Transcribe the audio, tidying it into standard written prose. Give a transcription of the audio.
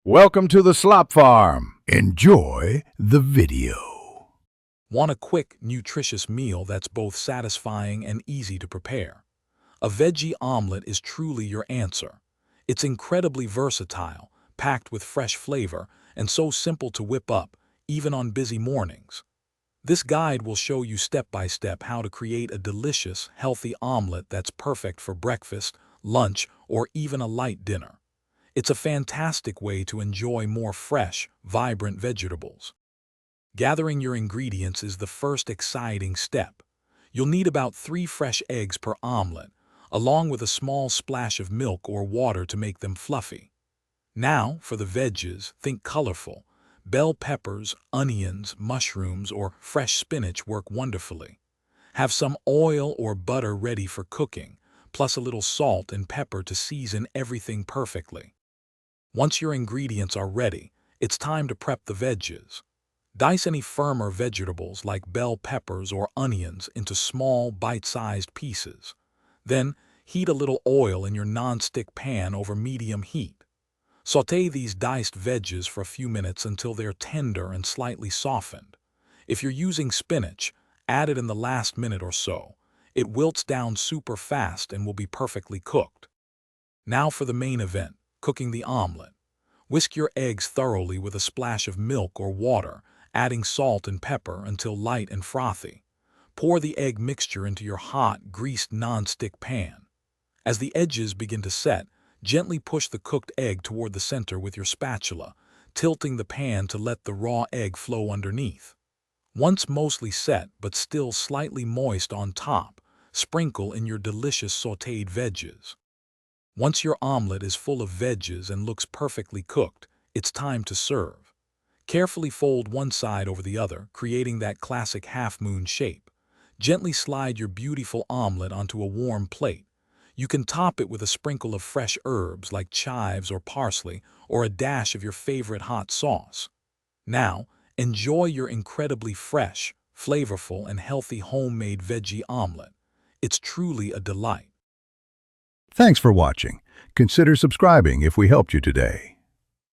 Welcome to the Slop Farm. Enjoy the video. Want a quick, nutritious meal that's both satisfying and easy to prepare? A veggie omelet is truly your answer. It's incredibly versatile, packed with fresh flavor, and so simple to whip up, even on busy mornings. This guide will show you step by step how to create a delicious, healthy omelet that's perfect for breakfast, lunch, or even a light dinner. It's a fantastic way to enjoy more fresh, vibrant vegetables. Gathering your ingredients is the first exciting step. You'll need about 3 fresh eggs per omelet, along with a small splash of milk or water to make them fluffy. Now, for the veggies, think colorful. Bell peppers, onions, mushrooms, or fresh spinach work wonderfully. Have some oil or butter ready for cooking, plus a little salt and pepper to season everything perfectly. Once your ingredients are ready, it's time to prep the veggies. Dice any firmer vegetables like bell peppers or onions into small, bite-sized pieces. Then, heat a little oil in your non-stick pan over medium heat. Sauté these diced veggies for a few minutes until they're tender and slightly softened. If you're using spinach, add it in the last minute or so. It wilts down super fast and will be perfectly cooked. Now for the main event, cooking the omelet. Whisk your eggs thoroughly with a splash of milk or water, adding salt and pepper until light and frothy. Pour the egg mixture into your hot, greased non-stick pan. As the edges begin to set, gently push the cooked egg toward the center with your spatula, tilting the pan to let the raw egg flow underneath. Once mostly set but still slightly moist on top, sprinkle in your delicious sautéed veggies. Once your omelet is full of veggies and looks perfectly cooked, it's time to serve. Carefully fold one side over the other, creating that classic half-moon shape. Gently slide your beautiful omelet onto a warm plate. You can top it with a sprinkle of fresh herbs like chives or parsley, or a dash of your favorite hot sauce. Now, enjoy your incredibly fresh, flavorful, and healthy homemade veggie omelet. It's truly a delight. Thanks for watching. Consider subscribing if we helped you today.